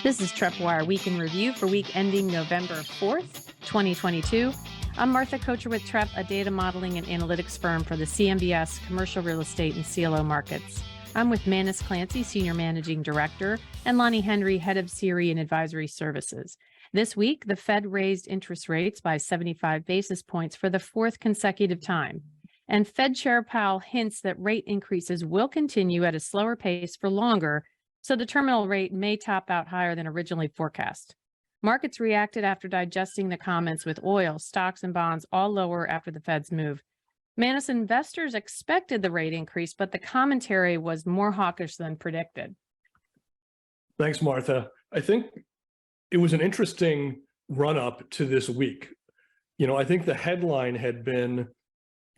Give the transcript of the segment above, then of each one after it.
This is TreppWire Week in Review for week ending November 4th, 2022. I'm Martha Kocher with Trepp, a data modeling and analytics firm for the CMBS, commercial real estate, and CLO markets. I'm with Manus Clancy, Senior Managing Director, and Lonnie Henry, Head of CRE and Advisory Services. This week, the Fed raised interest rates by 75 basis points for the fourth consecutive time. And Fed Chair Powell hints that rate increases will continue at a slower pace for longer, so the terminal rate may top out higher than originally forecast. Markets reacted after digesting the comments, with oil, stocks, and bonds all lower after the Fed's move. Manus, investors expected the rate increase, but the commentary was more hawkish than predicted. Thanks, Martha. I think it was an interesting run-up to this week. I think the headline had been,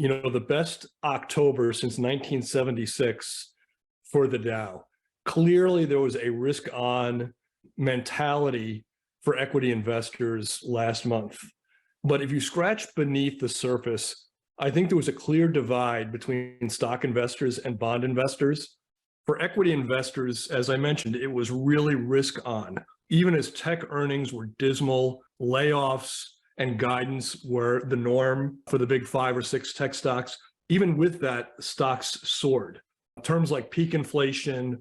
the best October since 1976 for the Dow. Clearly, there was a risk-on mentality for equity investors last month. But if you scratch beneath the surface, I think there was a clear divide between stock investors and bond investors. For equity investors, as I mentioned, it was really risk-on. Even as tech earnings were dismal, layoffs and guidance were the norm for the big 5 or 6 tech stocks. Even with that, stocks soared. Terms like peak inflation,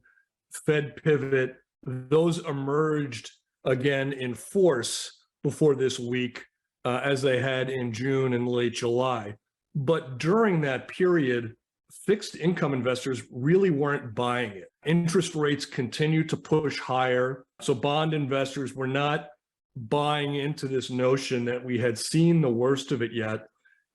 Fed pivot, those emerged again in force before this week, as they had in June and late July. But during that period, fixed income investors really weren't buying it. Interest rates continued to push higher. So bond investors were not buying into this notion that we had seen the worst of it yet.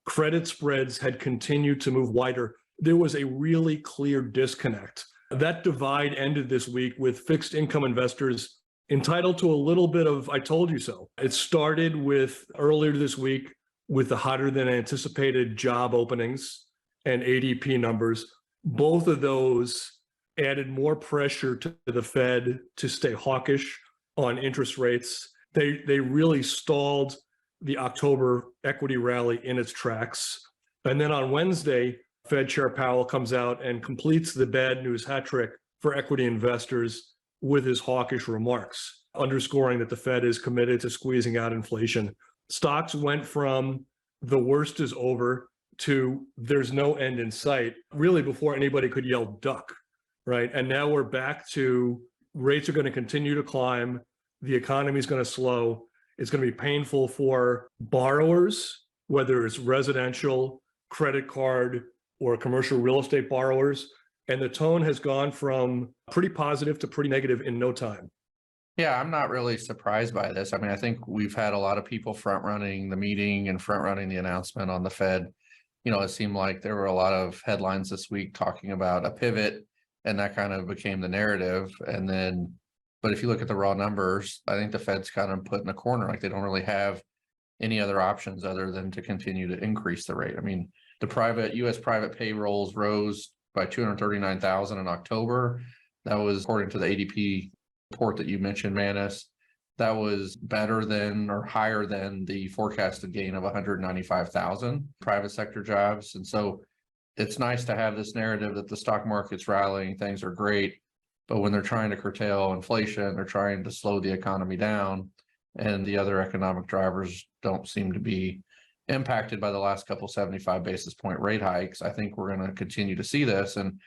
Credit spreads had continued to move wider. There was a really clear disconnect. That divide ended this week with fixed income investors entitled to a little bit of "I told you so." It started with earlier this week with the hotter than anticipated job openings and ADP numbers. Both of those added more pressure to the Fed to stay hawkish on interest rates. They really stalled the October equity rally in its tracks. And then on Wednesday, Fed Chair Powell comes out and completes the bad news hat trick for equity investors with his hawkish remarks, underscoring that the Fed is committed to squeezing out inflation. Stocks went from the worst is over to there's no end in sight, really before anybody could yell duck, right? And now we're back to rates are going to continue to climb. The economy is going to slow. It's going to be painful for borrowers, whether it's residential, credit card, or commercial real estate borrowers. And the tone has gone from pretty positive to pretty negative in no time. Yeah, I'm not really surprised by this. I mean, I think we've had a lot of people front running the meeting and front running the announcement on the Fed. It seemed like there were a lot of headlines this week talking about a pivot, and that kind of became the narrative. But if you look at the raw numbers, I think the Fed's kind of put in a corner. Like, they don't really have any other options other than to continue to increase the rate. I mean, the U.S. private payrolls rose by 239,000 in October. That was according to the ADP report that you mentioned, Manus. That was better than or higher than the forecasted gain of 195,000 private sector jobs. And so it's nice to have this narrative that the stock market's rallying, things are great. But when they're trying to curtail inflation, they're trying to slow the economy down, and the other economic drivers don't seem to be impacted by the last couple 75 basis point rate hikes. I think we're going to continue to see this. And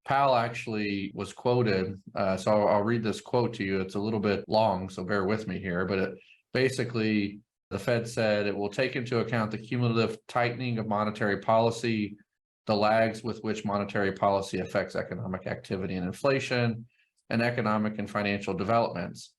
Powell actually was quoted. So I'll read this quote to you. It's a little bit long, so bear with me here. But basically, the Fed said it will take into account the cumulative tightening of monetary policy, the lags with which monetary policy affects economic activity and inflation, and economic and financial developments.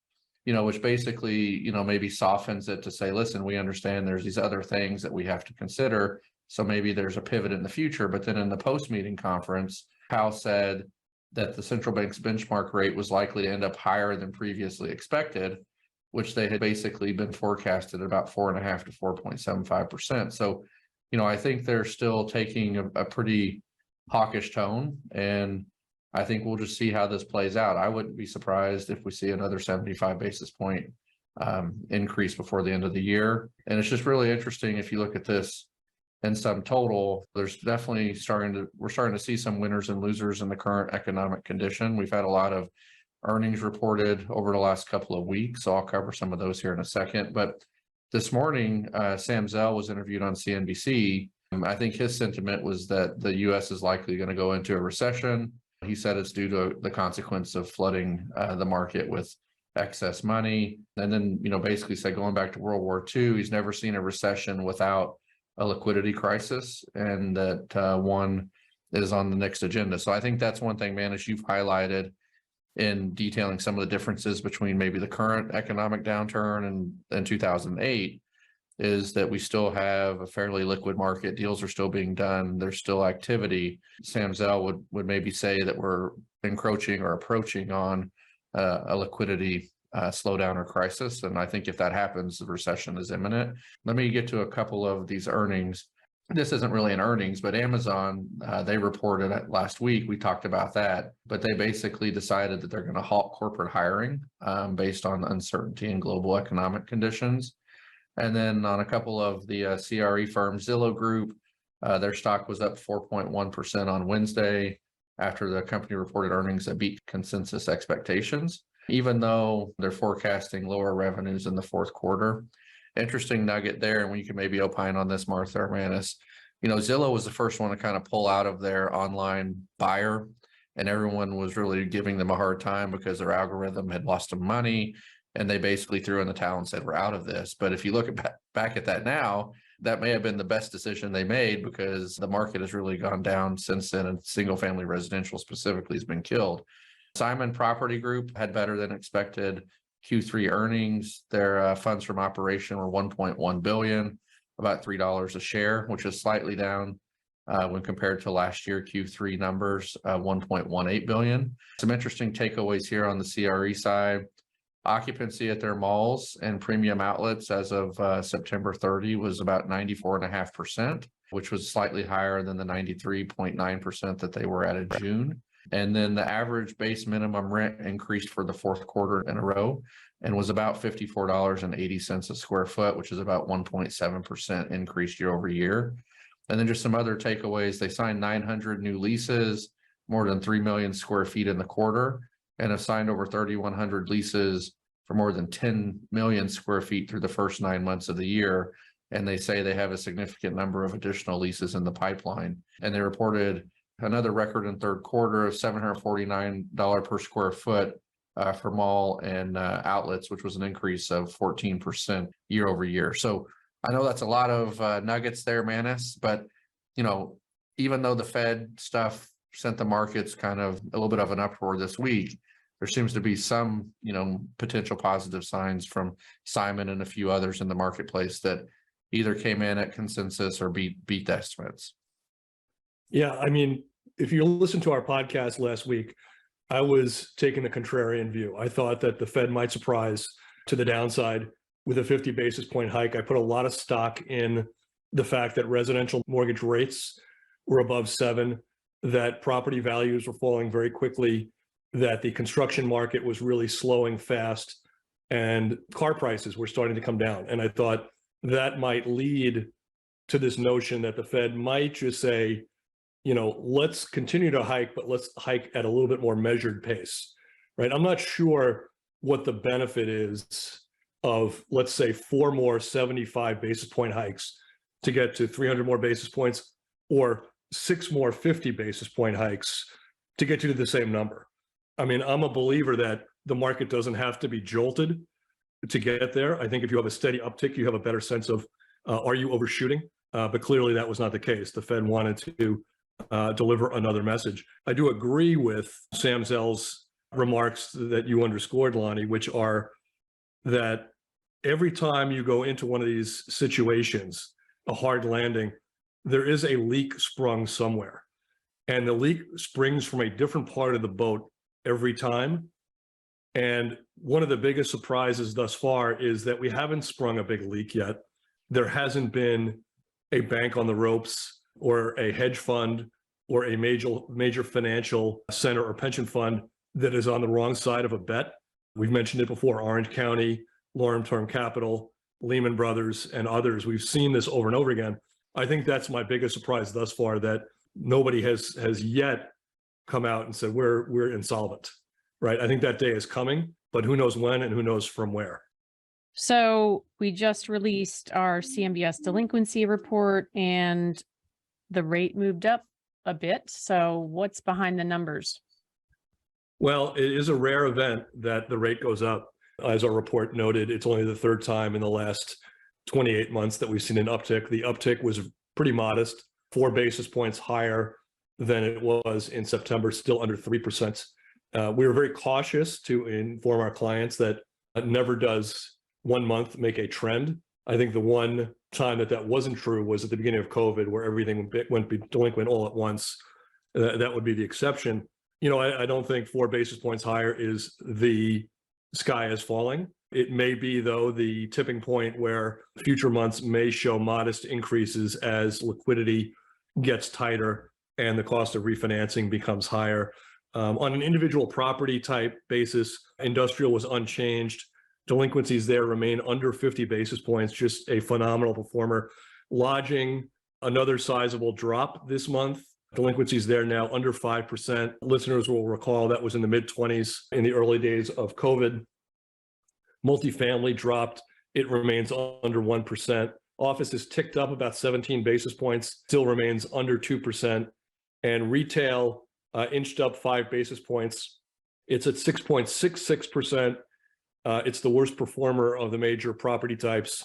Which basically, maybe softens it to say, listen, we understand there's these other things that we have to consider. So maybe there's a pivot in the future. But then in the post-meeting conference, Powell said that the central bank's benchmark rate was likely to end up higher than previously expected, which they had basically been forecasted at about 4.5% to 4.75%. So, I think they're still taking a pretty hawkish tone, and I think we'll just see how this plays out. I wouldn't be surprised if we see another 75 basis point increase before the end of the year. And it's just really interesting if you look at this in sum total. There's definitely we're starting to see some winners and losers in the current economic condition. We've had a lot of earnings reported over the last couple of weeks. So I'll cover some of those here in a second. But this morning, Sam Zell was interviewed on CNBC. I think his sentiment was that the U.S. is likely going to go into a recession. He said it's due to the consequence of flooding the market with excess money. And then, basically said going back to World War II, he's never seen a recession without a liquidity crisis, and that one is on the next agenda. So I think that's one thing, man, as you've highlighted in detailing some of the differences between maybe the current economic downturn and 2008, is that we still have a fairly liquid market. Deals are still being done. There's still activity. Sam Zell would maybe say that we're encroaching or approaching on a liquidity slowdown or crisis. And I think if that happens, the recession is imminent. Let me get to a couple of these earnings. This isn't really an earnings, but Amazon, they reported last week. We talked about that, but they basically decided that they're going to halt corporate hiring based on uncertainty in global economic conditions. And then on a couple of the CRE firms, Zillow Group, their stock was up 4.1% on Wednesday after the company reported earnings that beat consensus expectations, even though they're forecasting lower revenues in the fourth quarter. Interesting nugget there, and we can maybe opine on this, Martha or Manis. Zillow was the first one to kind of pull out of their online buyer, and everyone was really giving them a hard time because their algorithm had lost them money, and they basically threw in the towel and said, we're out of this. But if you look back at that now, that may have been the best decision they made, because the market has really gone down since then, and single family residential specifically has been killed. Simon Property Group had better than expected Q3 earnings. Their funds from operation were $1.1 billion, about $3 a share, which is slightly down when compared to last year Q3 numbers, $1.18 billion. Some interesting takeaways here on the CRE side. Occupancy at their malls and premium outlets as of September 30 was about 94.5%, which was slightly higher than the 93.9% that they were at in June. And then the average base minimum rent increased for the fourth quarter in a row and was about $54.80 a square foot, which is about 1.7% increase year over year. And then just some other takeaways. They signed 900 new leases, more than 3 million square feet in the quarter, and have signed over 3,100 leases for more than 10 million square feet through the first 9 months of the year. And they say they have a significant number of additional leases in the pipeline. And they reported another record in third quarter of $749 per square foot for mall and outlets, which was an increase of 14% year over year. So I know that's a lot of nuggets there, Manis, but even though the Fed stuff sent the markets kind of a little bit of an uproar this week, there seems to be some, potential positive signs from Simon and a few others in the marketplace that either came in at consensus or beat the estimates. Yeah, I mean, if you listen to our podcast last week, I was taking the contrarian view. I thought that the Fed might surprise to the downside with a 50 basis point hike. I put a lot of stock in the fact that residential mortgage rates were above 7, that property values were falling very quickly, that the construction market was really slowing fast, and car prices were starting to come down. And I thought that might lead to this notion that the Fed might just say, let's continue to hike, but let's hike at a little bit more measured pace, right? I'm not sure what the benefit is of, let's say, 4 more 75 basis point hikes to get to 300 more basis points, or 6 more 50 basis point hikes to get you to the same number. I mean, I'm a believer that the market doesn't have to be jolted to get there. I think if you have a steady uptick, you have a better sense of, are you overshooting? But clearly that was not the case. The Fed wanted to deliver another message. I do agree with Sam Zell's remarks that you underscored, Lonnie, which are that every time you go into one of these situations, a hard landing, there is a leak sprung somewhere. And the leak springs from a different part of the boat every time. And one of the biggest surprises thus far is that we haven't sprung a big leak yet. There hasn't been a bank on the ropes, or a hedge fund, or a major financial center or pension fund that is on the wrong side of a bet. We've mentioned it before: Orange County, Long-Term Capital, Lehman Brothers, and others. We've seen this over and over again. I think that's my biggest surprise thus far, that nobody has yet come out and said we're insolvent. right? I think that day is coming, but who knows when and who knows from where. So we just released our CMBS delinquency report and the rate moved up a bit. So what's behind the numbers? Well, it is a rare event that the rate goes up. As our report noted, it's only the third time in the last 28 months that we've seen an uptick. The uptick was pretty modest, 4 basis points higher than it was in September, still under 3%. We were very cautious to inform our clients that never does 1 month make a trend. I think the one time that wasn't true was at the beginning of COVID, where everything went delinquent all at once. That would be the exception. I don't think 4 basis points higher is the sky is falling. It may be, though, the tipping point where future months may show modest increases as liquidity gets tighter and the cost of refinancing becomes higher. On an individual property type basis, industrial was unchanged. Delinquencies there remain under 50 basis points, just a phenomenal performer. Lodging, another sizable drop this month. Delinquencies there now under 5%. Listeners will recall that was in the mid-20s in the early days of COVID. Multifamily dropped. It remains under 1%. Office has ticked up about 17 basis points, still remains under 2%. And retail inched up 5 basis points. It's at 6.66%. It's the worst performer of the major property types,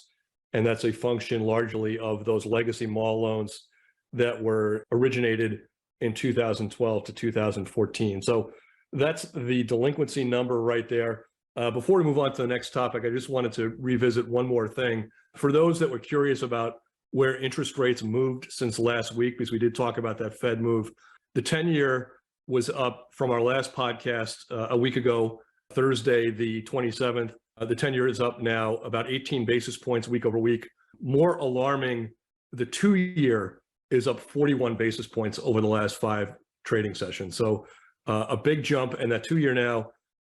and that's a function largely of those legacy mall loans that were originated in 2012 to 2014. So that's the delinquency number right there. Before we move on to the next topic, I just wanted to revisit one more thing. For those that were curious about where interest rates moved since last week, because we did talk about that Fed move, the 10-year was up from our last podcast a week ago, Thursday, the 27th. The 10-year is up now about 18 basis points week over week. More alarming, the 2-year is up 41 basis points over the last 5 trading sessions. So a big jump, and that 2-year now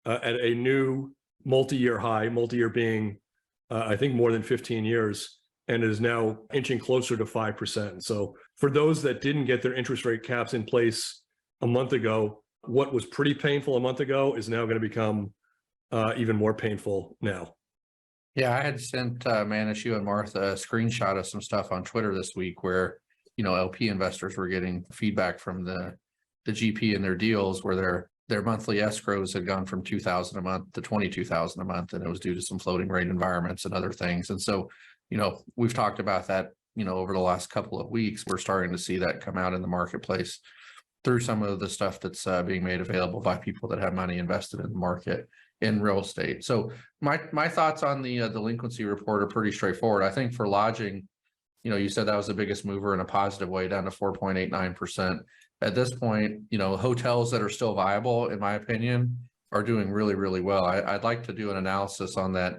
at a new multi-year high, multi-year being, I think, more than 15 years, and is now inching closer to 5%. So for those that didn't get their interest rate caps in place a month ago, what was pretty painful a month ago is now going to become even more painful now. Yeah, I had sent Manish, you and Martha a screenshot of some stuff on Twitter this week where, LP investors were getting feedback from the GP in their deals where their monthly escrows had gone from $2,000 a month to $22,000 a month, and it was due to some floating rate environments and other things. And so, we've talked about that, over the last couple of weeks. We're starting to see that come out in the marketplace through some of the stuff that's being made available by people that have money invested in the market in real estate. So my thoughts on the delinquency report are pretty straightforward. I think for lodging, you said that was the biggest mover in a positive way, down to 4.89%. At this point, hotels that are still viable, in my opinion, are doing really, really well. I'd like to do an analysis on that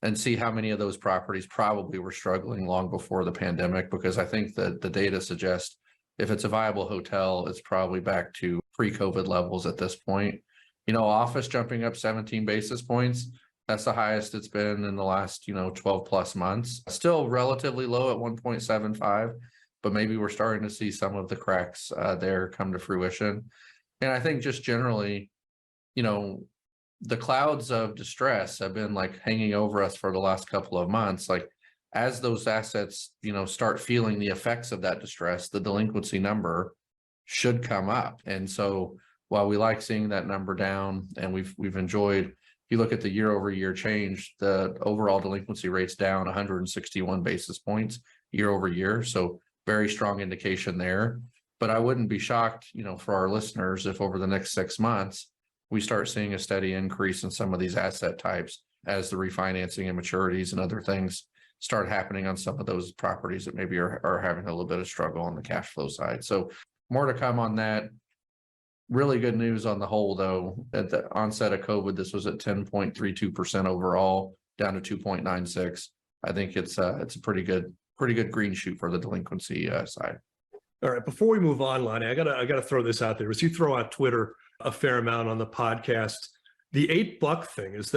and see how many of those properties probably were struggling long before the pandemic, because I think that the data suggests if it's a viable hotel, it's probably back to pre-COVID levels at this point. Office jumping up 17 basis points. That's the highest it's been in the last, 12 plus months. Still relatively low at 1.75, but maybe we're starting to see some of the cracks there come to fruition. And I think just generally, the clouds of distress have been like hanging over us for the last couple of months. Like as those assets, start feeling the effects of that distress, the delinquency number should come up. And so while we like seeing that number down, and we've enjoyed, if you look at the year over year change, the overall delinquency rate's down 161 basis points year over year. So very strong indication there. But I wouldn't be shocked, for our listeners, if over the next 6 months, we start seeing a steady increase in some of these asset types as the refinancing and maturities and other things start happening on some of those properties that maybe are having a little bit of struggle on the cash flow side. So more to come on that. Really good news on the whole, though. At the onset of COVID, this was at 10.32% overall, down to 2.96. I think it's a pretty good green shoot for the delinquency side. All right, before we move on, Lonnie, I gotta throw this out there. As you throw out Twitter a fair amount on the podcast, the $8 thing, has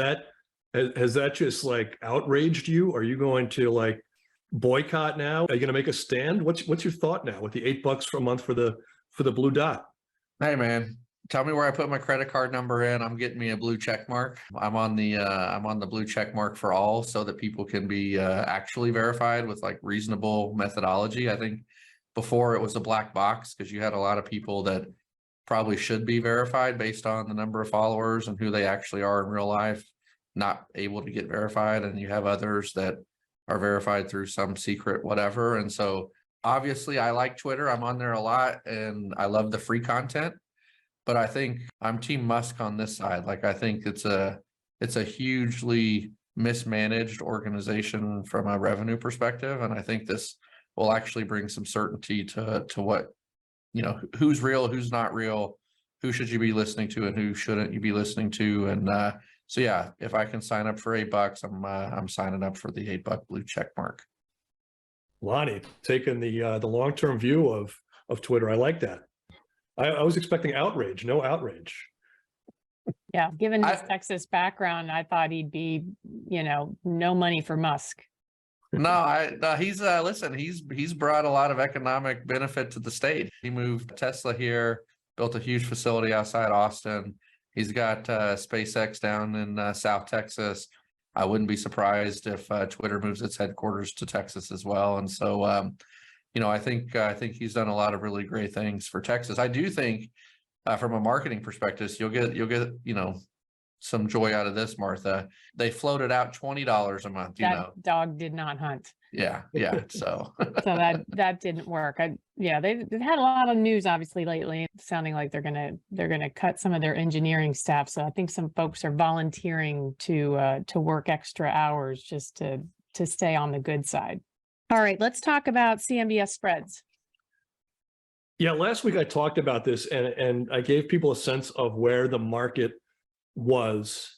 that just like outraged you? Are you going to like boycott now? Are you going to make a stand? What's your thought now with the $8 per month for the blue dot? Hey man, tell me where I put my credit card number in. I'm getting me a blue check mark. I'm on the blue check mark for all, so that people can be actually verified with like reasonable methodology. I think before it was a black box because you had a lot of people that probably should be verified based on the number of followers and who they actually are in real life, not able to get verified. And you have others that are verified through some secret whatever. And so obviously I like Twitter. I'm on there a lot and I love the free content. But I think I'm Team Musk on this side. Like, I think it's a hugely mismanaged organization from a revenue perspective. And I think this will actually bring some certainty to what, who's real, who's not real, who should you be listening to and who shouldn't you be listening to. And so, yeah, if I can sign up for $8, I'm signing up for the $8 blue check mark. Lonnie, taking the long-term view of Twitter. I like that. I was expecting outrage, no outrage. Yeah, given his Texas background, I thought he'd be, no money for Musk. No, listen, he's brought a lot of economic benefit to the state. He moved Tesla here, built a huge facility outside Austin. He's got SpaceX down in South Texas. I wouldn't be surprised if Twitter moves its headquarters to Texas as well. And so, I think he's done a lot of really great things for Texas. I do think, from a marketing perspective, you'll get some joy out of this, Martha. They floated out $20 a month. That dog did not hunt. Yeah. So so that didn't work. They've had a lot of news obviously lately, sounding like they're gonna cut some of their engineering staff. So I think some folks are volunteering to work extra hours just to stay on the good side. All right, let's talk about CMBS spreads. Yeah, last week I talked about this and I gave people a sense of where the market was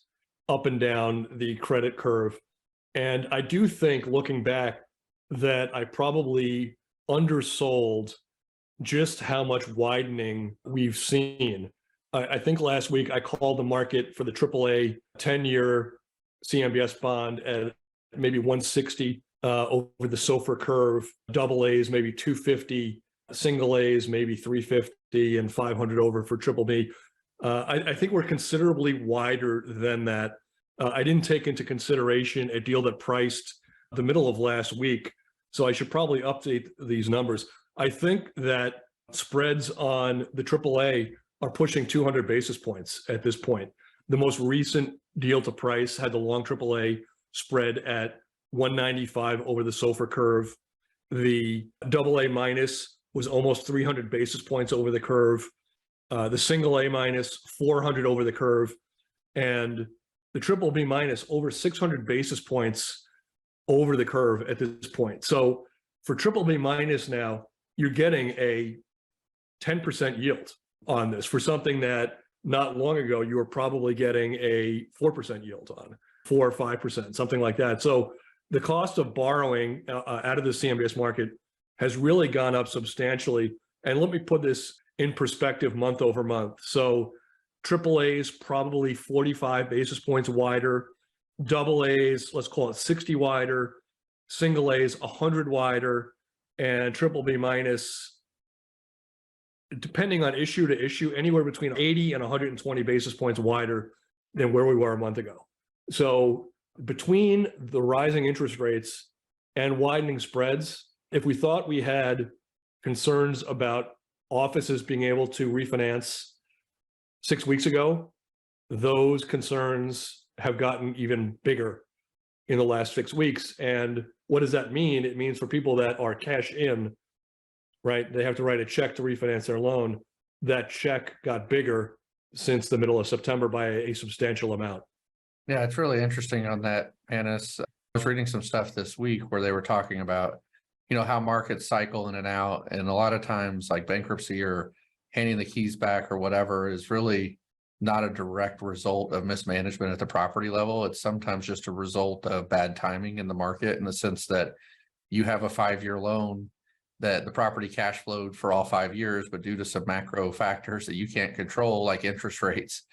up and down the credit curve. And I do think, looking back, that I probably undersold just how much widening we've seen. I think last week I called the market for the AAA 10-year CMBS bond at maybe 160 over the SOFR curve, double A's maybe 250, single A's maybe 350, and 500 over for triple B. I think we're considerably wider than that. I didn't take into consideration a deal that priced the middle of last week, so I should probably update these numbers. I think that spreads on the AAA are pushing 200 basis points at this point. The most recent deal to price had the long AAA spread at 195 over the SOFR curve. The AA minus was almost 300 basis points over the curve. The single A minus 400 over the curve, and the triple B minus over 600 basis points over the curve at this point. So for triple B minus now, you're getting a 10% yield on this for something that not long ago you were probably getting a 4% yield on, 4 or 5%, something like that. So the cost of borrowing out of the CMBS market has really gone up substantially. And let me put this in perspective month over month. So AAA's probably 45 basis points wider, double A's, let's call it 60 wider, single A's 100 wider, and triple B minus, depending on issue to issue, anywhere between 80 and 120 basis points wider than where we were a month ago. So between the rising interest rates and widening spreads, if we thought we had concerns about offices being able to refinance 6 weeks ago, those concerns have gotten even bigger in the last 6 weeks. And what does that mean? It means for people that are cash in, right, they have to write a check to refinance their loan. That check got bigger since the middle of September by a substantial amount. Yeah, it's really interesting on that, Hannes. I was reading some stuff this week where they were talking about, how markets cycle in and out. And a lot of times like bankruptcy or handing the keys back or whatever is really not a direct result of mismanagement at the property level. It's sometimes just a result of bad timing in the market, in the sense that you have a 5-year loan that the property cash flowed for all 5 years, but due to some macro factors that you can't control, like interest rates,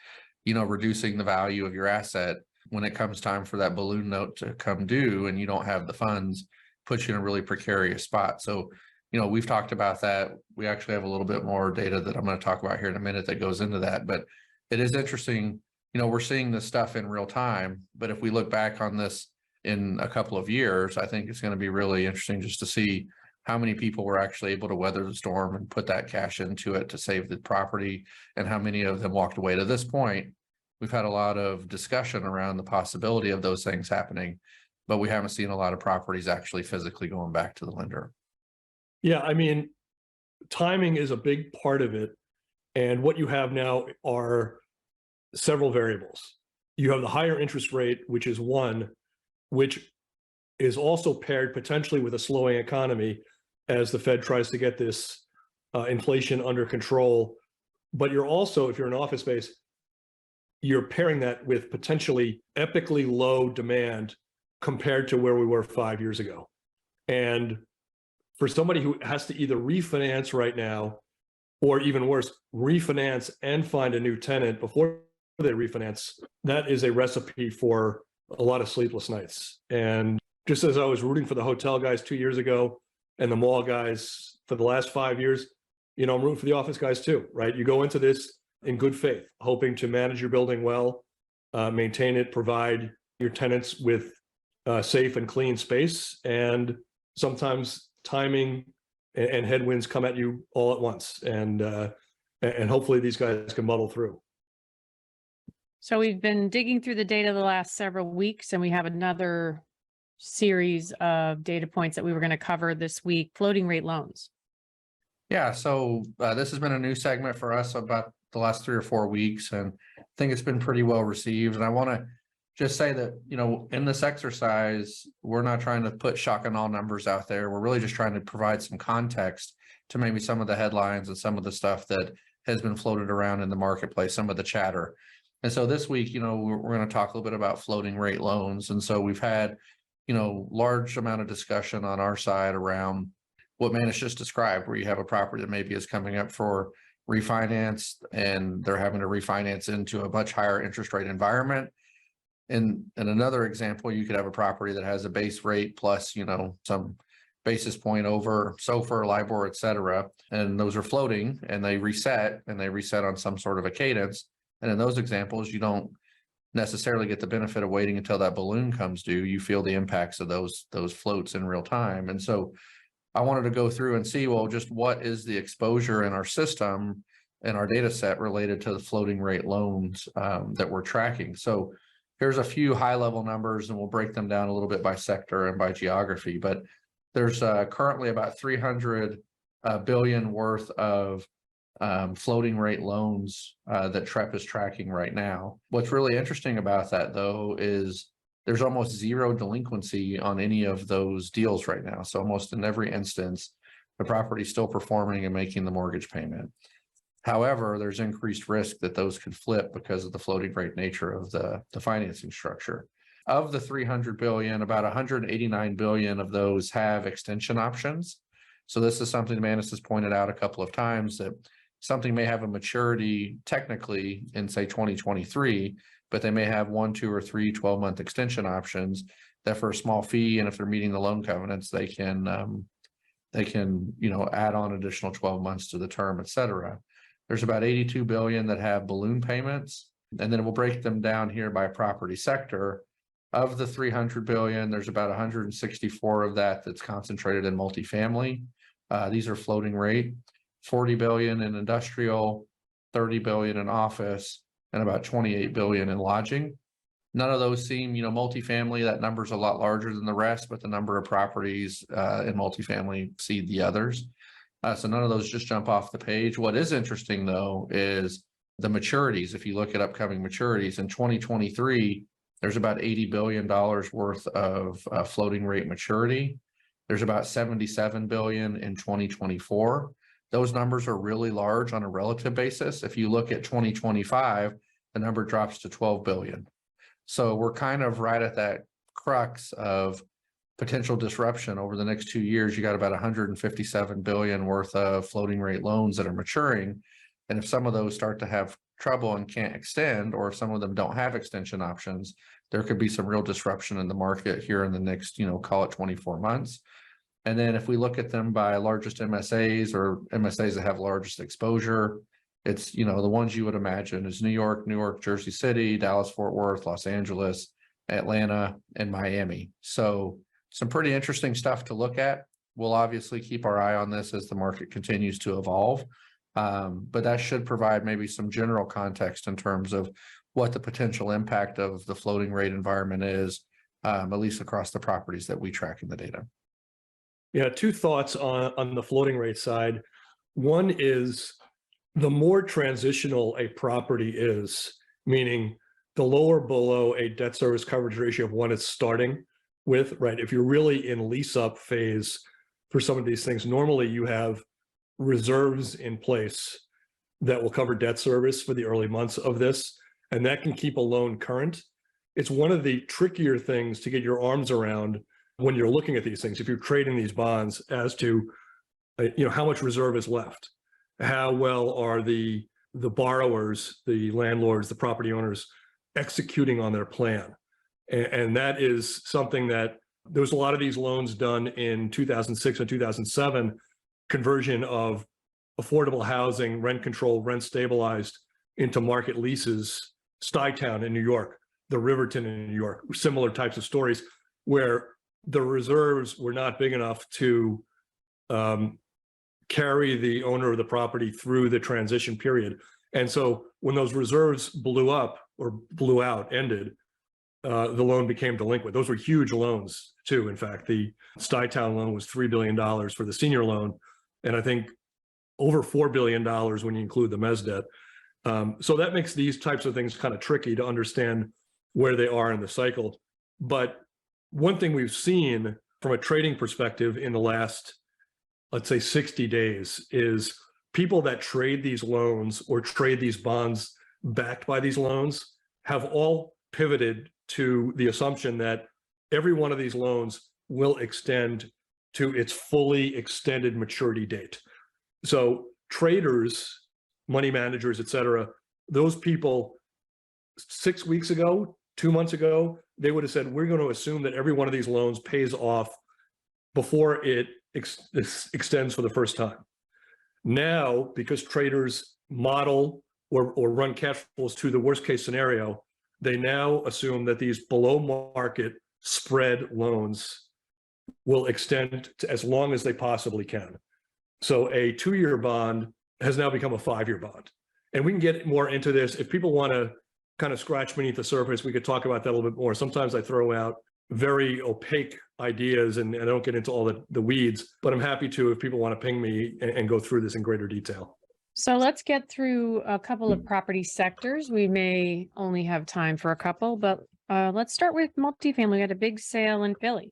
reducing the value of your asset, when it comes time for that balloon note to come due and you don't have the funds, puts you in a really precarious spot. So we've talked about that. We actually have a little bit more data that I'm going to talk about here in a minute that goes into that. But it is interesting, we're seeing this stuff in real time. But if we look back on this in a couple of years, I think it's going to be really interesting just to see how many people were actually able to weather the storm and put that cash into it to save the property, and how many of them walked away. To this point, we've had a lot of discussion around the possibility of those things happening, but we haven't seen a lot of properties actually physically going back to the lender. Yeah, I mean, timing is a big part of it. And what you have now are several variables. You have the higher interest rate, which is one, which is also paired potentially with a slowing economy as the Fed tries to get this inflation under control. But you're also, if you're an office space, you're pairing that with potentially epically low demand compared to where we were 5 years ago. And for somebody who has to either refinance right now, or even worse, refinance and find a new tenant before they refinance, that is a recipe for a lot of sleepless nights. And just as I was rooting for the hotel guys 2 years ago and the mall guys for the last 5 years, I'm rooting for the office guys too, right? You go into this in good faith, hoping to manage your building well, maintain it, provide your tenants with safe and clean space. And sometimes timing and headwinds come at you all at once. And hopefully these guys can muddle through. So we've been digging through the data the last several weeks, and we have another series of data points that we were going to cover this week: floating rate loans. Yeah, so this has been a new segment for us about the last 3 or 4 weeks, and I think it's been pretty well received. And I want to just say that, in this exercise, we're not trying to put shock and awe numbers out there. We're really just trying to provide some context to maybe some of the headlines and some of the stuff that has been floated around in the marketplace, some of the chatter. And so this week, we're going to talk a little bit about floating rate loans. And so we've had, large amount of discussion on our side around what Manish just described, where you have a property that maybe is coming up for refinance and they're having to refinance into a much higher interest rate environment. And in another example, you could have a property that has a base rate plus, some basis point over SOFR, LIBOR, et cetera. And those are floating and they reset on some sort of a cadence. And in those examples, you don't necessarily get the benefit of waiting until that balloon comes due. You feel the impacts of those floats in real time. And so I wanted to go through and see, well, just what is the exposure in our system and our data set related to the floating rate loans that we're tracking. So here's a few high level numbers, and we'll break them down a little bit by sector and by geography. But there's currently about 300 billion worth of floating rate loans that Trepp is tracking right now. What's really interesting about that, though, is there's almost zero delinquency on any of those deals right now. So almost in every instance, the property is still performing and making the mortgage payment. However, there's increased risk that those could flip because of the floating rate nature of the financing structure. Of the 300 billion, about 189 billion of those have extension options. So this is something Manis has pointed out a couple of times, that something may have a maturity technically in, say, 2023, but they may have 1, 2, or 3 12-month extension options that for a small fee, and if they're meeting the loan covenants, they can add on additional 12 months to the term, et cetera. There's about 82 billion that have balloon payments, and then we'll break them down here by property sector. Of the 300 billion, there's about 164 of that that's concentrated in multifamily. These are floating rate. 40 billion in industrial, 30 billion in office, and about 28 billion in lodging. None of those seem, multifamily, that number's a lot larger than the rest, but the number of properties in multifamily exceed the others. So none of those just jump off the page. What is interesting, though, is the maturities. If you look at upcoming maturities in 2023, there's about $80 billion worth of floating rate maturity. There's about 77 billion in 2024. Those numbers are really large on a relative basis. If you look at 2025, the number drops to 12 billion. So we're kind of right at that crux of potential disruption over the next 2 years. You got about 157 billion worth of floating rate loans that are maturing. And if some of those start to have trouble and can't extend, or if some of them don't have extension options, there could be some real disruption in the market here in the next, call it 24 months. And then if we look at them by largest MSAs or MSAs that have largest exposure, it's, the ones you would imagine is New York, Jersey City, Dallas, Fort Worth, Los Angeles, Atlanta, and Miami. So some pretty interesting stuff to look at. We'll obviously keep our eye on this as the market continues to evolve. But that should provide maybe some general context in terms of what the potential impact of the floating rate environment is, at least across the properties that we track in the data. Yeah, two thoughts on the floating rate side. One is the more transitional a property is, meaning the lower below a debt service coverage ratio of one it's starting with, right? If you're really in lease up phase for some of these things, normally you have reserves in place that will cover debt service for the early months of this, and that can keep a loan current. It's one of the trickier things to get your arms around when you're looking at these things, if you're trading these bonds, as to how much reserve is left, how well are the borrowers, the landlords, the property owners executing on their plan. And that is something that there was a lot of these loans done in 2006 and 2007, conversion of affordable housing, rent controlled, rent stabilized into market leases. Stuytown in New York, the Riverton in New York, similar types of stories where the reserves were not big enough to carry the owner of the property through the transition period. And so when those reserves blew up or blew out, ended, the loan became delinquent. Those were huge loans too. In fact, the Stuytown loan was $3 billion for the senior loan, and I think over $4 billion when you include the mezz debt. So that makes these types of things kind of tricky to understand where they are in the cycle. But one thing we've seen from a trading perspective in the last, let's say 60 days, is people that trade these loans or trade these bonds backed by these loans have all pivoted to the assumption that every one of these loans will extend to its fully extended maturity date. So traders, money managers, et cetera, those people 6 weeks ago, 2 months ago, they would have said, we're going to assume that every one of these loans pays off before it extends for the first time. Now, because traders model or run cash flows to the worst case scenario, they now assume that these below market spread loans will extend to as long as they possibly can. So a 2-year bond has now become a 5-year bond. And we can get more into this. If people want to kind of scratch beneath the surface, we could talk about that a little bit more. Sometimes I throw out very opaque ideas and I don't get into all the weeds, but I'm happy to if people want to ping me and go through this in greater detail. So let's get through a couple of property sectors. We may only have time for a couple, but let's start with multifamily. We had a big sale in Philly.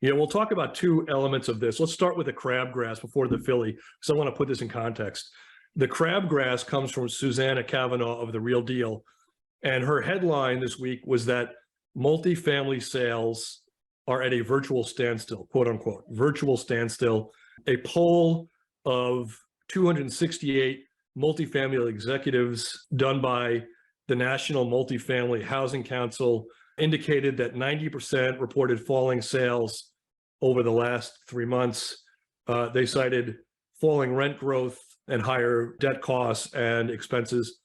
Yeah, we'll talk about two elements of this. Let's start with the crabgrass before the Philly, because I want to put this in context. The crabgrass comes from Susanna Cavanaugh of The Real Deal, and her headline this week was that multifamily sales are at a virtual standstill, quote unquote, virtual standstill. A poll of 268 multifamily executives done by the National Multifamily Housing Council indicated that 90% reported falling sales over the last 3 months. They cited falling rent growth and higher debt costs and expenses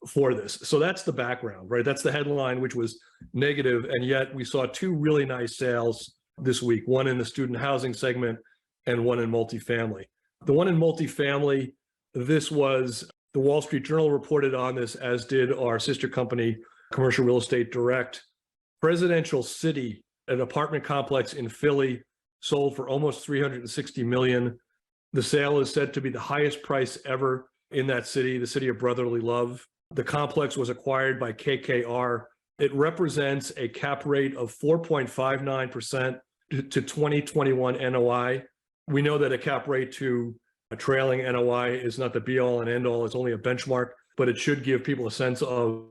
for this. So that's the background, right? That's the headline, which was negative. And yet we saw two really nice sales this week, one in the student housing segment and one in multifamily. The one in multifamily, this was the Wall Street Journal reported on this, as did our sister company, Commercial Real Estate Direct. Presidential City, an apartment complex in Philly, sold for almost $360 million. The sale is said to be the highest price ever in that city, the city of brotherly love. The complex was acquired by KKR. It represents a cap rate of 4.59% to 2021 NOI. We know that a cap rate to a trailing NOI is not the be all and end all. It's only a benchmark, but it should give people a sense of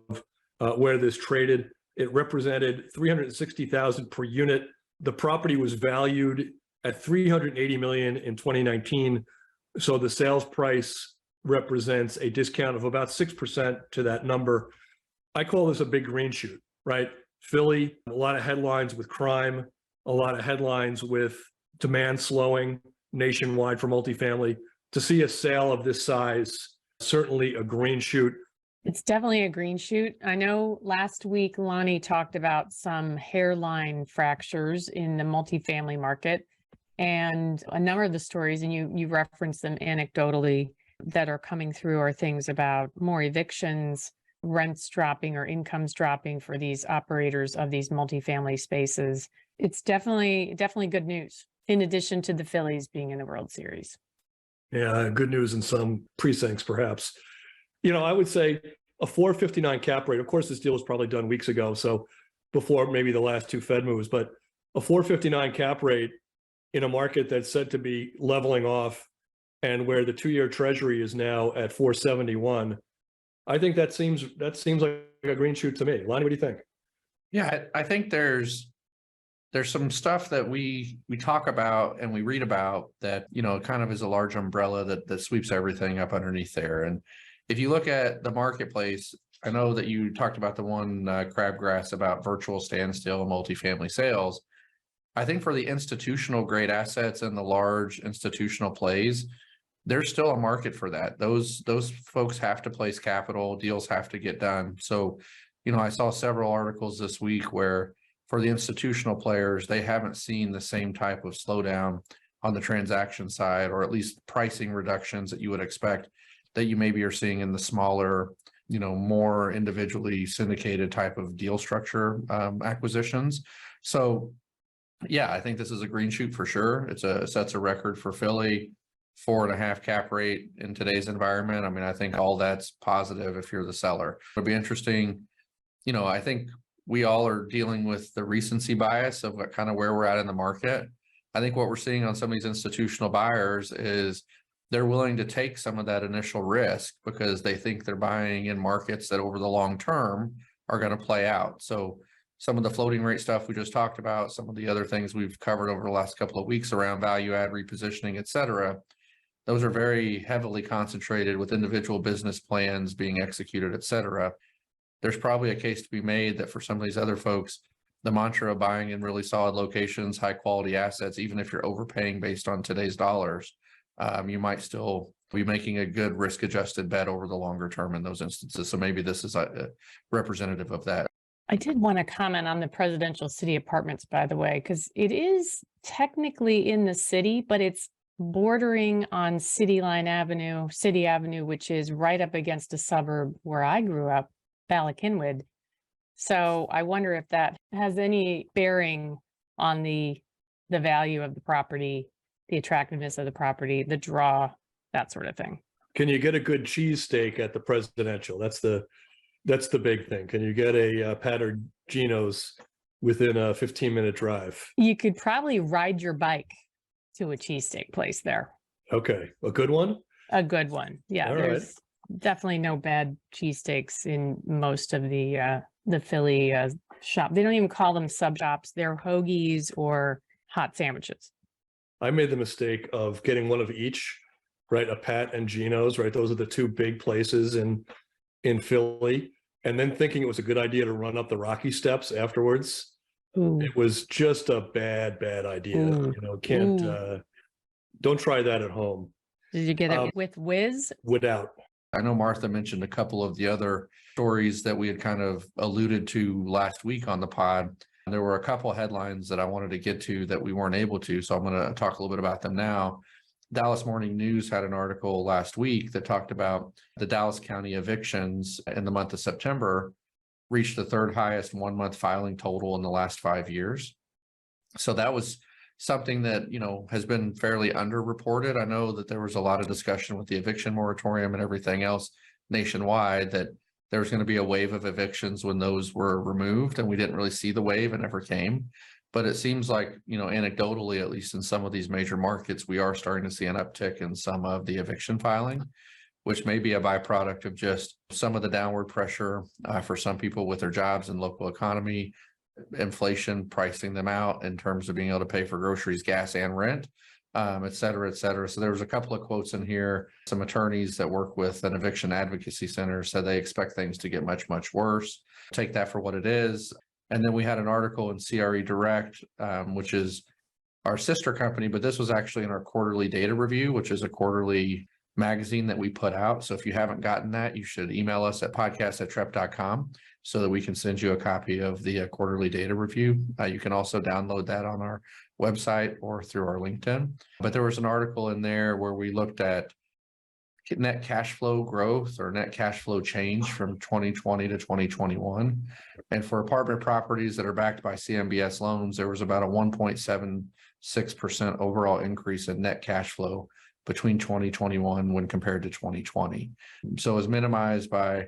where this traded. It represented $360,000 per unit. The property was valued at $380 million in 2019. So the sales price represents a discount of about 6% to that number. I call this a big green shoot, right? Philly, a lot of headlines with crime, a lot of headlines with demand slowing nationwide for multifamily. To see a sale of this size, certainly a green shoot. It's definitely a green shoot. I know last week Lonnie talked about some hairline fractures in the multifamily market, and a number of the stories, and you referenced them anecdotally, that are coming through are things about more evictions, rents dropping or incomes dropping for these operators of these multifamily spaces. It's definitely good news, in addition to the Phillies being in the World Series. Yeah, good news in some precincts, perhaps. I would say a 4.59 cap rate. Of course, this deal was probably done weeks ago, so before maybe the last two Fed moves, but a 4.59 cap rate in a market that's said to be leveling off and where the 2-year treasury is now at 4.71. I think that seems like a green shoot to me. Lonnie, what do you think? Yeah, I think there's some stuff that we talk about and we read about that, kind of is a large umbrella that sweeps everything up underneath there. And if you look at the marketplace, I know that you talked about the one crabgrass about virtual standstill and multifamily sales. I think for the institutional grade assets and the large institutional plays, there's still a market for that. Those folks have to place capital, deals have to get done. So, I saw several articles this week where for the institutional players, they haven't seen the same type of slowdown on the transaction side, or at least pricing reductions that you would expect that you maybe are seeing in the smaller, more individually syndicated type of deal structure acquisitions. So yeah, I think this is a green shoot for sure. It sets a record for Philly, 4.5 cap rate in today's environment. I mean, I think all that's positive if you're the seller. It'll be interesting. I think we all are dealing with the recency bias of what kind of where we're at in the market. I think what we're seeing on some of these institutional buyers is they're willing to take some of that initial risk because they think they're buying in markets that over the long term are going to play out. So some of the floating rate stuff we just talked about, some of the other things we've covered over the last couple of weeks around value add repositioning, et cetera, those are very heavily concentrated with individual business plans being executed, et cetera. There's probably a case to be made that for some of these other folks, the mantra of buying in really solid locations, high quality assets, even if you're overpaying based on today's dollars, you might still be making a good risk adjusted bet over the longer term in those instances. So maybe this is a representative of that. I did want to comment on the presidential city apartments, by the way, because it is technically in the city, but it's bordering on City Avenue, which is right up against a suburb where I grew up, Ballackinwood. So I wonder if that has any bearing on the value of the property, the attractiveness of the property, the draw, that sort of thing. Can you get a good cheesesteak at the presidential? That's the big thing. Can you get a Pattered Geno's within a 15-minute drive? You could probably ride your bike to a cheesesteak place there. Okay. A good one? A good one. Yeah. All there's definitely no bad cheesesteaks in most of the Philly shop. They don't even call them sub shops. They're hoagies or hot sandwiches. I made the mistake of getting one of each, right? A Pat and Geno's, right? Those are the two big places in Philly. And then thinking it was a good idea to run up the Rocky Steps afterwards. Ooh. It was just a bad idea. Ooh. Don't try that at home. Did you get it with whiz? Without. I know Martha mentioned a couple of the other stories that we had kind of alluded to last week on the pod. There were a couple of headlines that I wanted to get to that we weren't able to, so I'm going to talk a little bit about them now. Dallas Morning News had an article last week that talked about the Dallas County evictions in the month of September reached the third highest 1-month filing total in the last 5 years. So that was something that, has been fairly underreported. I know that there was a lot of discussion with the eviction moratorium and everything else nationwide that there was going to be a wave of evictions when those were removed, and we didn't really see the wave. It never came. But it seems like, anecdotally, at least in some of these major markets, we are starting to see an uptick in some of the eviction filing, which may be a byproduct of just some of the downward pressure for some people with their jobs and local economy, inflation pricing them out in terms of being able to pay for groceries, gas, and rent, et cetera, et cetera. So there was a couple of quotes in here. Some attorneys that work with an eviction advocacy center said they expect things to get much, much worse. Take that for what it is. And then we had an article in CRE Direct, which is our sister company, but this was actually in our quarterly data review, which is a quarterly magazine that we put out. So if you haven't gotten that, you should email us at podcast@trepp.com so that we can send you a copy of the quarterly data review. You can also download that on our website or through our LinkedIn. But there was an article in there where we looked at net cash flow growth or net cash flow change from 2020 to 2021. And for apartment properties that are backed by CMBS loans, there was about a 1.76% overall increase in net cash flow between 2021 when compared to 2020. So it was minimized by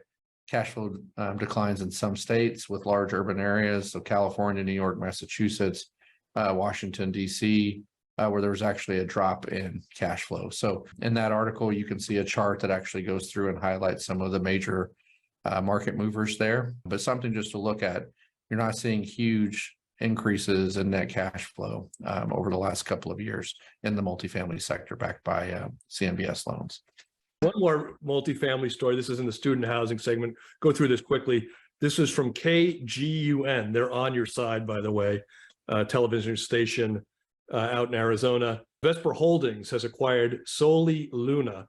cash flow declines in some states with large urban areas. So California, New York, Massachusetts, Washington, DC, where there was actually a drop in cash flow. So in that article, you can see a chart that actually goes through and highlights some of the major market movers there, but something just to look at. You're not seeing huge increases in net cash flow over the last couple of years in the multifamily sector backed by CMBS loans. One more multifamily story. This is in the student housing segment. Go through this quickly. This is from KGUN. They're on your side, by the way, television station out in Arizona. Vesper Holdings has acquired Soli Luna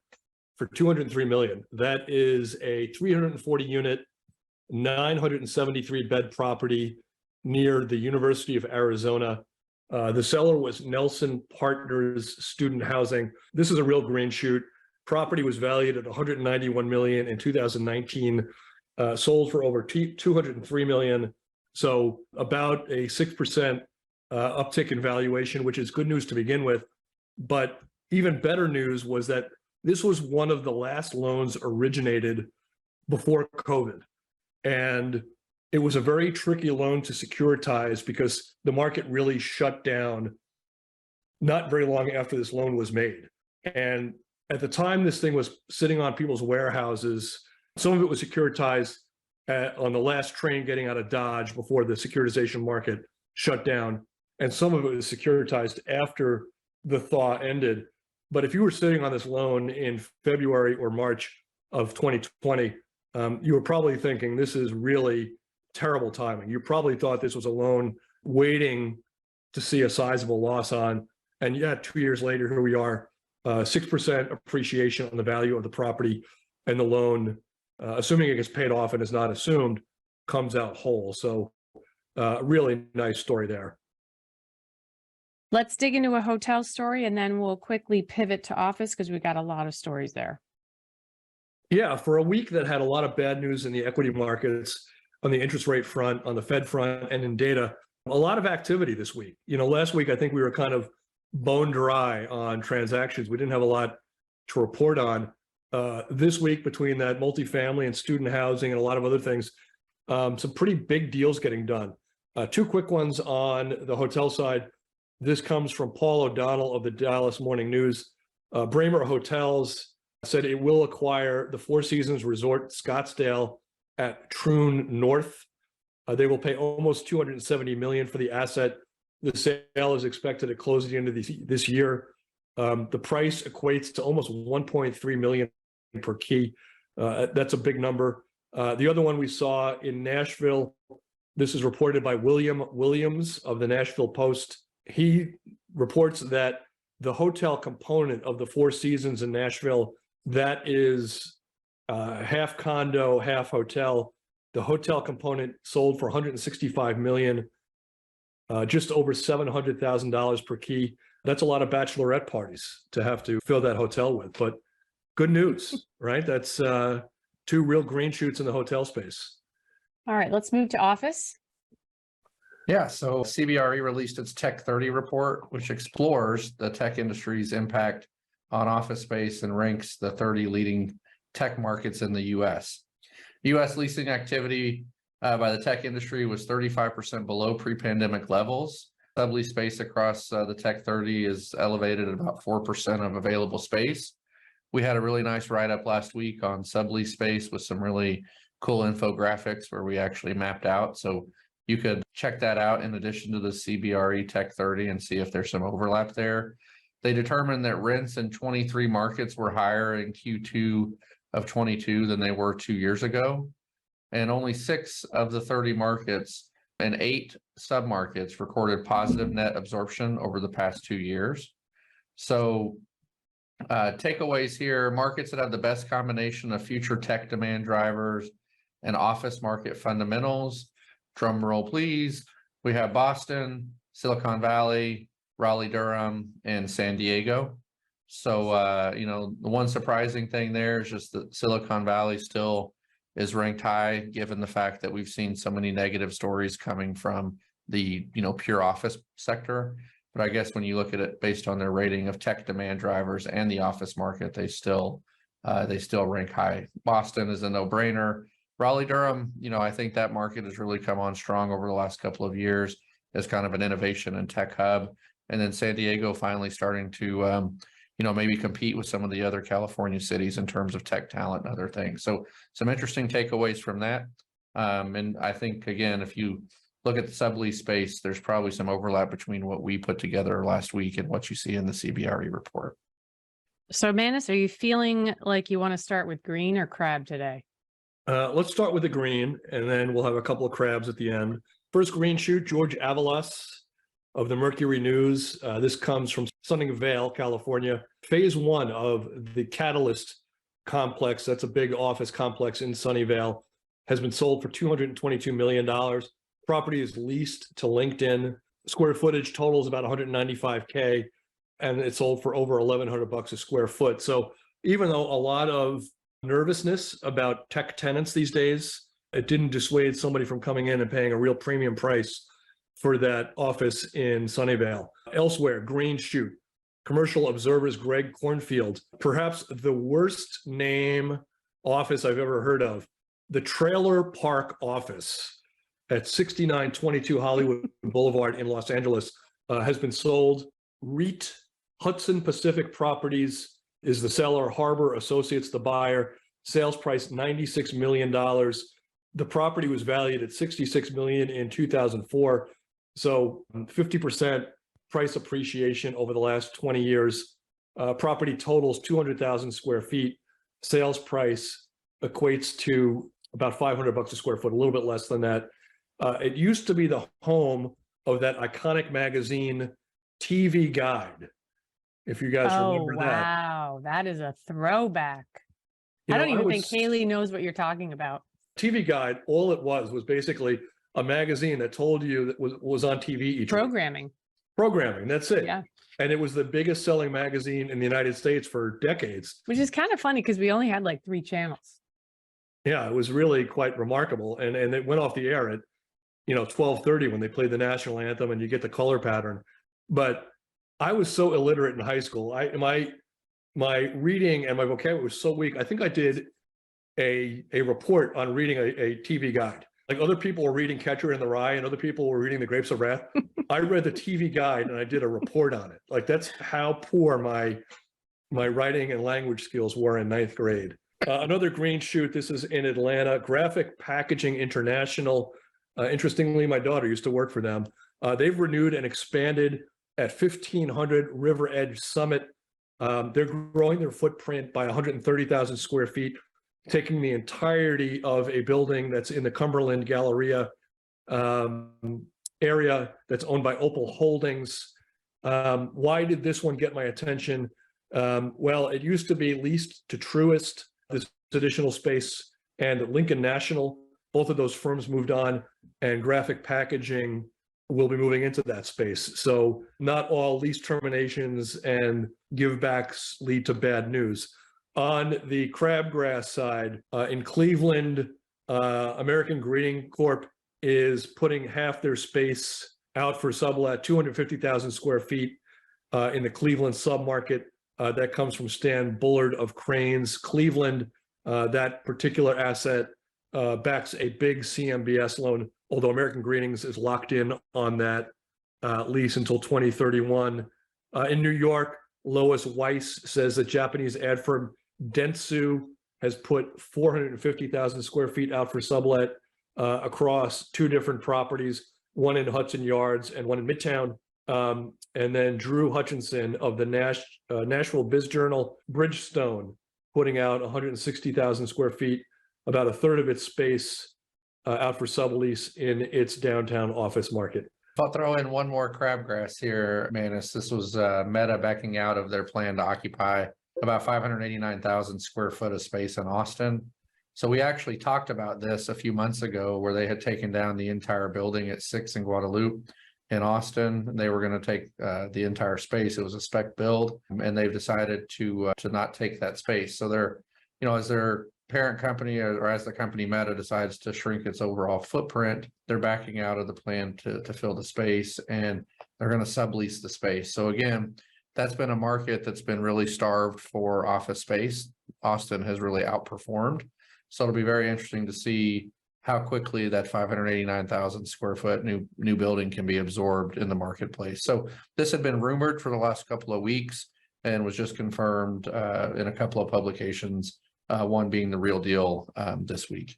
for $203 million. That is a 340 unit, 973 bed property near the University of Arizona. The seller was Nelson Partners Student Housing. This is a real green shoot. Property was valued at $191 million in 2019, sold for over $203 million. So about a 6% uptick in valuation, which is good news to begin with. But even better news was that this was one of the last loans originated before COVID. And it was a very tricky loan to securitize because the market really shut down not very long after this loan was made. And at the time this thing was sitting on people's warehouses, some of it was securitized on the last train getting out of Dodge before the securitization market shut down. And some of it was securitized after the thaw ended. But if you were sitting on this loan in February or March of 2020, you were probably thinking this is really terrible timing. You probably thought this was a loan waiting to see a sizable loss on. And yet 2 years later, here we are, 6% appreciation on the value of the property, and the loan, assuming it gets paid off and is not assumed, comes out whole. So really nice story there. Let's dig into a hotel story and then we'll quickly pivot to office because we got a lot of stories there. Yeah, for a week that had a lot of bad news in the equity markets, on the interest rate front, on the Fed front, and in data, a lot of activity this week. You know, last week, I think we were kind of bone dry on transactions. We didn't have a lot to report on. This week, between that multifamily and student housing and a lot of other things, some pretty big deals getting done. Two quick ones on the hotel side. This comes from Paul O'Donnell of the Dallas Morning News. Braemar Hotels said it will acquire the Four Seasons Resort Scottsdale at Troon North. They will pay almost $270 million for the asset. The sale is expected to close at the end of this year. The price equates to almost $1.3 million per key. That's a big number. The other one we saw in Nashville, this is reported by William Williams of the Nashville Post. He reports that the hotel component of the Four Seasons in Nashville, that is half condo, half hotel. The hotel component sold for $165 million, just over $700,000 per key. That's a lot of bachelorette parties to have to fill that hotel with, but good news, right? That's two real green shoots in the hotel space. All right, let's move to office. Yeah, so CBRE released its Tech 30 report, which explores the tech industry's impact on office space and ranks the 30 leading tech markets in the U.S. U.S. leasing activity by the tech industry was 35% below pre-pandemic levels. Sublease space across the Tech 30 is elevated at about 4% of available space. We had a really nice write-up last week on sublease space with some really cool infographics where we actually mapped out. So you could check that out in addition to the CBRE Tech 30 and see if there's some overlap there. They determined that rents in 23 markets were higher in Q2 of 22 than they were 2 years ago. And only 6 of the 30 markets and 8 submarkets recorded positive net absorption over the past 2 years. So takeaways here, markets that have the best combination of future tech demand drivers and office market fundamentals. Drum roll, please. We have Boston, Silicon Valley, Raleigh, Durham, and San Diego. So, the one surprising thing there is just that Silicon Valley still is ranked high, given the fact that we've seen so many negative stories coming from the, pure office sector. But I guess when you look at it based on their rating of tech demand drivers and the office market, they still rank high. Boston is a no-brainer. Raleigh, Durham, I think that market has really come on strong over the last couple of years as kind of an innovation and tech hub. And then San Diego finally starting to, maybe compete with some of the other California cities in terms of tech talent and other things. So some interesting takeaways from that. And I think, again, if you look at the sublease space, there's probably some overlap between what we put together last week and what you see in the CBRE report. So, Manus, are you feeling like you want to start with green or crab today? Let's start with the green, and then we'll have a couple of crabs at the end. First green shoot, George Avalos of the Mercury News. This comes from Sunnyvale, California. Phase 1 of the Catalyst complex, that's a big office complex in Sunnyvale, has been sold for $222 million. Property is leased to LinkedIn. Square footage totals about 195K, and it's sold for over $1,100 a square foot. So even though a lot of nervousness about tech tenants these days, it didn't dissuade somebody from coming in and paying a real premium price for that office in Sunnyvale. Elsewhere, green shoot. Commercial Observer's Greg Cornfield, perhaps the worst name office I've ever heard of. The Trailer Park Office at 6922 Hollywood Boulevard in Los Angeles has been sold. REIT, Hudson Pacific Properties is the seller, Harbor Associates the buyer. Sales price $96 million. The property was valued at $66 million in 2004. So 50% price appreciation over the last 20 years. Property totals 200,000 square feet. Sales price equates to about $500 a square foot, a little bit less than that. It used to be the home of that iconic magazine, TV Guide. If you guys remember that. Wow, that is a throwback. I don't even think Haley knows what you're talking about. TV Guide, all it was basically a magazine that told you that was on TV each Programming. week. Programming, that's it. Yeah. And it was the biggest selling magazine in the United States for decades. Which is kind of funny because we only had like 3 channels. Yeah, it was really quite remarkable. And it went off the air at 12:30 when they played the national anthem and you get the color pattern. But I was so illiterate in high school. My reading and my vocabulary was so weak. I think I did a report on reading a TV Guide. Like other people were reading Catcher in the Rye and other people were reading The Grapes of Wrath. I read the TV Guide and I did a report on it. Like that's how poor my writing and language skills were in 9th grade. Another green shoot. This is in Atlanta. Graphic Packaging International. Interestingly, my daughter used to work for them. They've renewed and expanded at 1500 River Edge Summit. They're growing their footprint by 130,000 square feet, taking the entirety of a building that's in the Cumberland Galleria area that's owned by Opal Holdings. Why did this one get my attention? Well, it used to be leased to Truist, this additional space, and Lincoln National. Both of those firms moved on, and Graphic Packaging will be moving into that space. So not all lease terminations and givebacks lead to bad news. On the crabgrass side, in Cleveland, American Greeting Corp is putting half their space out for sublet, 250,000 square feet in the Cleveland submarket. That comes from Stan Bullard of Cranes Cleveland. That particular asset backs a big CMBS loan, although American Greetings is locked in on that lease until 2031. In New York, Lois Weiss says that Japanese ad firm Dentsu has put 450,000 square feet out for sublet across 2 different properties, one in Hudson Yards and one in Midtown. And then Drew Hutchinson of the Nashville Biz Journal, Bridgestone, putting out 160,000 square feet, about a third of its space out for sublease in its downtown office market. I'll throw in one more crabgrass here, Manus. This was Meta backing out of their plan to occupy about 589,000 square foot of space in Austin. So we actually talked about this a few months ago where they had taken down the entire building at 6 in Guadalupe in Austin. They were going to take the entire space. It was a spec build, and they've decided to not take that space. So they're, as their parent company or as the company Meta decides to shrink its overall footprint, they're backing out of the plan to fill the space, and they're going to sublease the space. So again, that's been a market that's been really starved for office space. Austin has really outperformed. So it'll be very interesting to see how quickly that 589,000 square foot new building can be absorbed in the marketplace. So this had been rumored for the last couple of weeks and was just confirmed in a couple of publications, one being the real deal this week.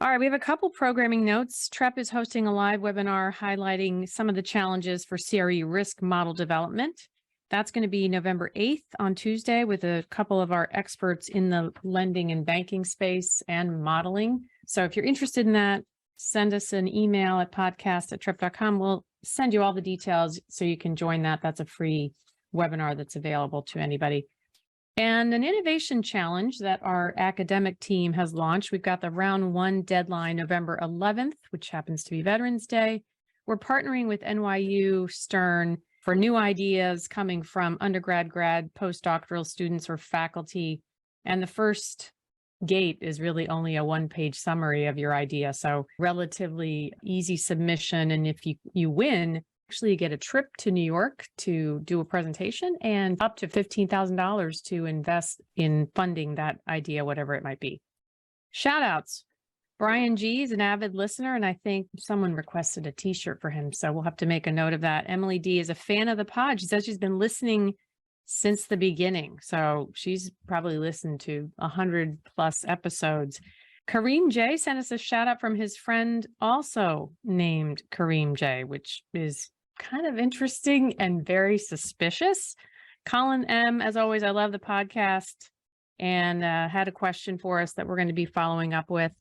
All right, we have a couple programming notes. Trepp is hosting a live webinar highlighting some of the challenges for CRE risk model development. That's going to be November 8th on Tuesday with a couple of our experts in the lending and banking space and modeling. So if you're interested in that, send us an email at podcast@trepp.com. We'll send you all the details so you can join that. That's a free webinar that's available to anybody. And an innovation challenge that our academic team has launched. We've got the round 1 deadline November 11th, which happens to be Veterans Day. We're partnering with NYU Stern for new ideas coming from undergrad, grad, postdoctoral students or faculty. And the first gate is really only a 1-page summary of your idea. So relatively easy submission. And if you win, actually you get a trip to New York to do a presentation and up to $15,000 to invest in funding that idea, whatever it might be. Shoutouts. Brian G is an avid listener, and I think someone requested a t-shirt for him. So we'll have to make a note of that. Emily D is a fan of the pod. She says she's been listening since the beginning. So she's probably listened to 100+ episodes. Kareem J sent us a shout out from his friend also named Kareem J, which is kind of interesting and very suspicious. Colin M, as always, I love the podcast and had a question for us that we're going to be following up with.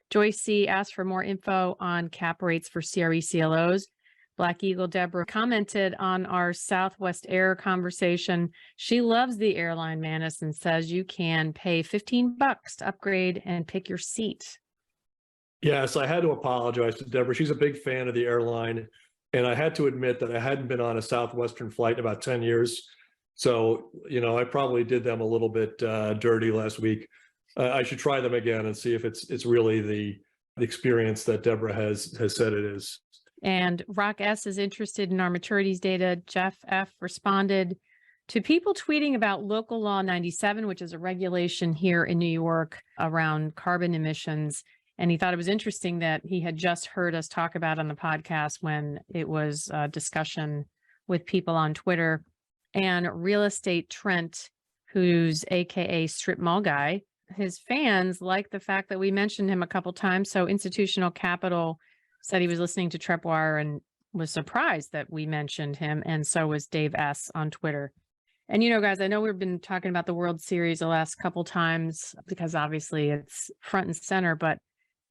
Joyce C asked for more info on cap rates for CRE CLOs. Black Eagle Deborah commented on our Southwest Air conversation. She loves the airline, Manus, and says you can pay $15 to upgrade and pick your seat. Yes, I had to apologize to Deborah. She's a big fan of the airline. And I had to admit that I hadn't been on a Southwestern flight in about 10 years. So, I probably did them a little bit dirty last week. I should try them again and see if it's really the experience that Deborah has said it is. And Rock S is interested in our maturities data. Jeff F responded to people tweeting about Local Law 97, which is a regulation here in New York around carbon emissions. And he thought it was interesting that he had just heard us talk about on the podcast when it was a discussion with people on Twitter. And Real Estate Trent, who's AKA Strip Mall Guy, his fans like the fact that we mentioned him a couple times. So Institutional Capital said he was listening to TreppWire and was surprised that we mentioned him. And so was Dave S on Twitter. And, guys, I know we've been talking about the World Series the last couple times because obviously it's front and center, but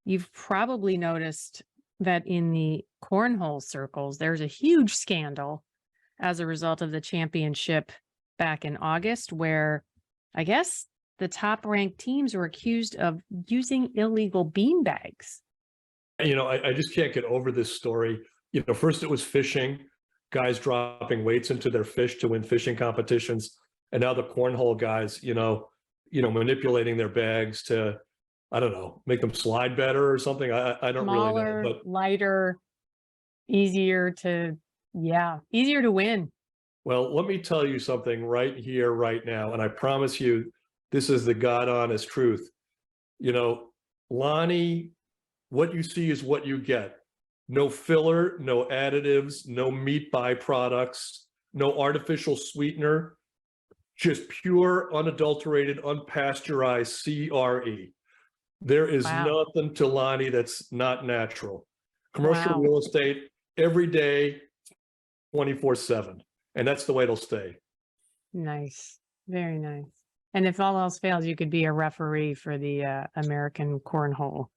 you've probably noticed that in the cornhole circles, there's a huge scandal as a result of the championship back in August, where I guess the top ranked teams were accused of using illegal beanbags. I just can't get over this story. First it was fishing, guys dropping weights into their fish to win fishing competitions. And now the cornhole guys, manipulating their bags to, I don't know, make them slide better or something. I don't Smaller, really know. But lighter, easier to win. Well, let me tell you something right here, right now. And I promise you, this is the God honest truth. Lonnie, what you see is what you get. No filler, no additives, no meat byproducts, no artificial sweetener, just pure, unadulterated, unpasteurized CRE. There is nothing to Lonnie that's not natural. Commercial real estate every day, 24/7. And that's the way it'll stay. Nice. Very nice. And if all else fails, you could be a referee for the American cornhole.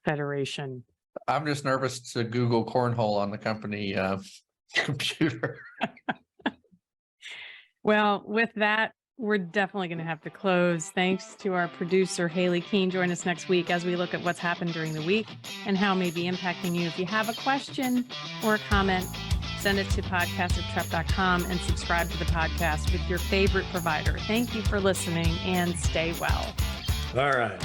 Federation. I'm just nervous to Google cornhole on the company computer. Well, with that, we're definitely going to have to close. Thanks to our producer, Haley Keene. Join us next week as we look at what's happened during the week and how it may be impacting you. If you have a question or a comment, send it to podcast@trepp.com and subscribe to the podcast with your favorite provider. Thank you for listening and stay well. All right.